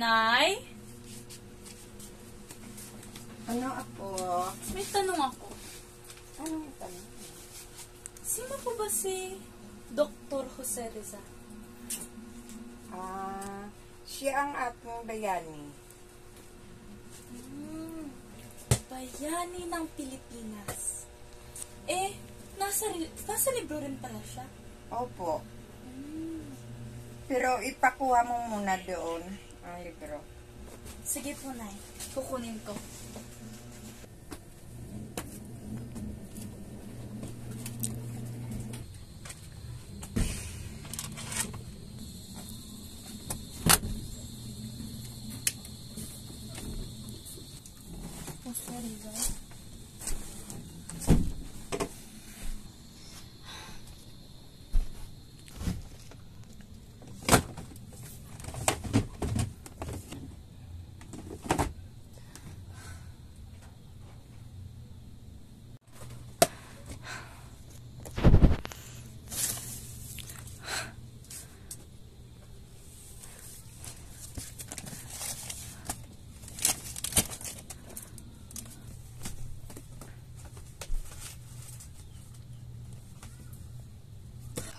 Nay? Ano ako? May tanong ako. Anong tanong? Sino po ba si Dr. Jose Rizal? Siya ang aking bayani. Bayani ng Pilipinas. Nasa libro rin pala siya. Opo. Pero ipakuha mo muna doon ang libro. Sige po, Nay. Kukunin ko. Jose Rizal.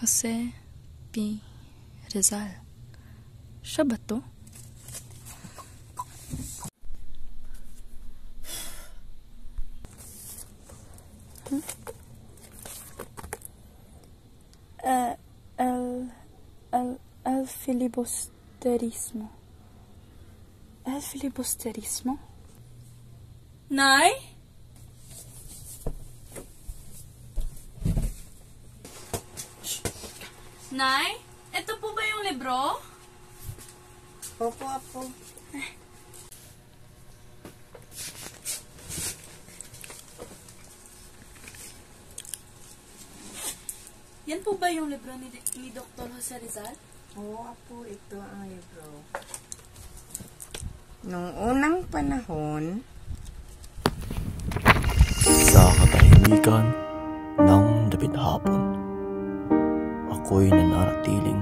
Jose P. Rizal. Siya ba to? El filibusterismo. El filibusterismo? Nay? Nay? Ito po ba yung libro? Opo, apo. Yan po ba yung libro ni Dr. Jose Rizal? Oo, apo. Ito ang libro. Noong unang panahon, sa katahimikan ng dapit hapon, ako'y nananatiling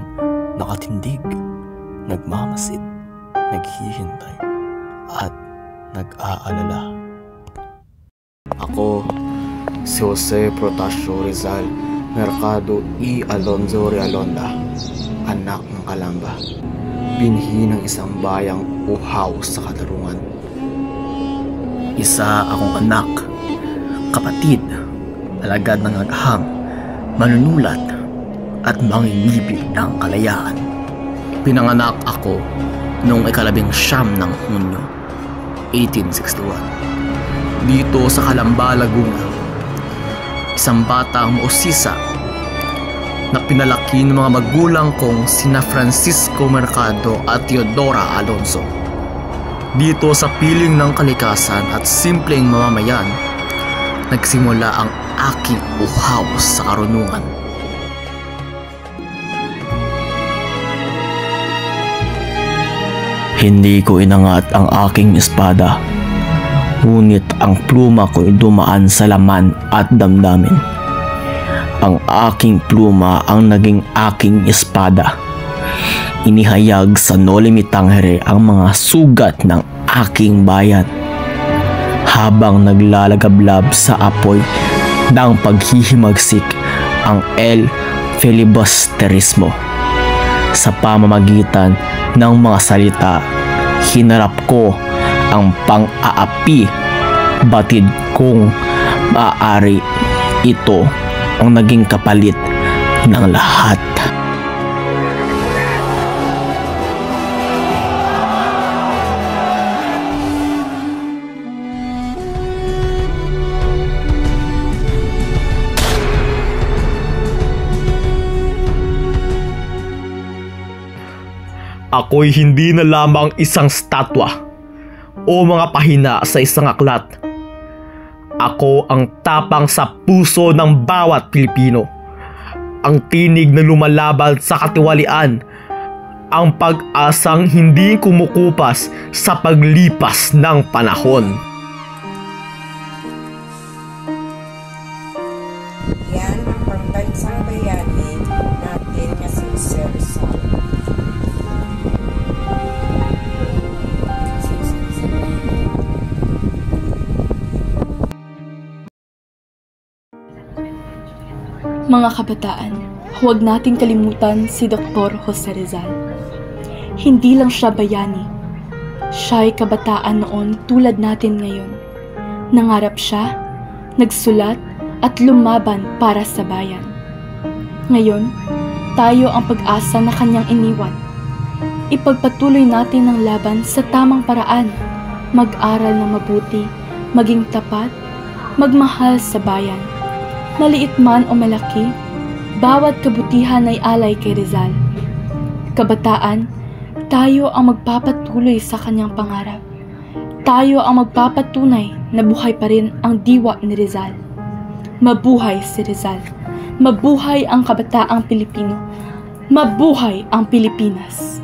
nakatindig, nagmamasid, naghihintay, at nag-aalala. Ako, si Jose Protasio Rizal Mercado E. Alonzo Realonda, anak ng Calamba, binhi ng isang bayang uhaw sa katarungan. Isa akong anak, kapatid, alagad ng agham, manunulat, at mangingibig ng kalayaan. Pinanganak ako noong 19 ng Hunyo, 1861. Dito sa Calamba, Laguna. Isang batang mausisa na pinalaki ng mga magulang kong sina Francisco Mercado at Teodora Alonzo. Dito sa piling ng kalikasan at simpleng mamamayan, nagsimula ang aking uhaw sa karunungan. Hindi ko inangat ang aking espada, ngunit ang pluma ko'y dumaan sa laman at damdamin. Ang aking pluma ang naging aking espada. Inihayag sa Noli Me Tangere ang mga sugat ng aking bayan. Habang naglalagablab sa apoy ng paghihimagsik ang El Filibusterismo. Sa pamamagitan ng mga salita, hinarap ko ang pang-aapi. Batid kong maaari ito ang naging kapalit ng lahat. Ako'y hindi na lamang isang statwa o mga pahina sa isang aklat. Ako ang tapang sa puso ng bawat Pilipino. Ang tinig na lumalaban sa katiwalian. Ang pag-asang hindi kumukupas sa paglipas ng panahon. yan ang pambansang bayani natin na si Sir Sam. Mga kabataan, huwag nating kalimutan si Dr. Jose Rizal. Hindi lang siya bayani. Siya'y kabataan noon tulad natin ngayon. Nangarap siya, nagsulat at lumaban para sa bayan. Ngayon, tayo ang pag-asa na kanyang iniwan. Ipagpatuloy natin ang laban sa tamang paraan. Mag-aral na mabuti, maging tapat, magmahal sa bayan. Maliit man o malaki, bawat kabutihan ay alay kay Rizal. Kabataan, tayo ang magpapatuloy sa kanyang pangarap. Tayo ang magpapatunay na buhay pa rin ang diwa ni Rizal. Mabuhay si Rizal. Mabuhay ang kabataang Pilipino. Mabuhay ang Pilipinas.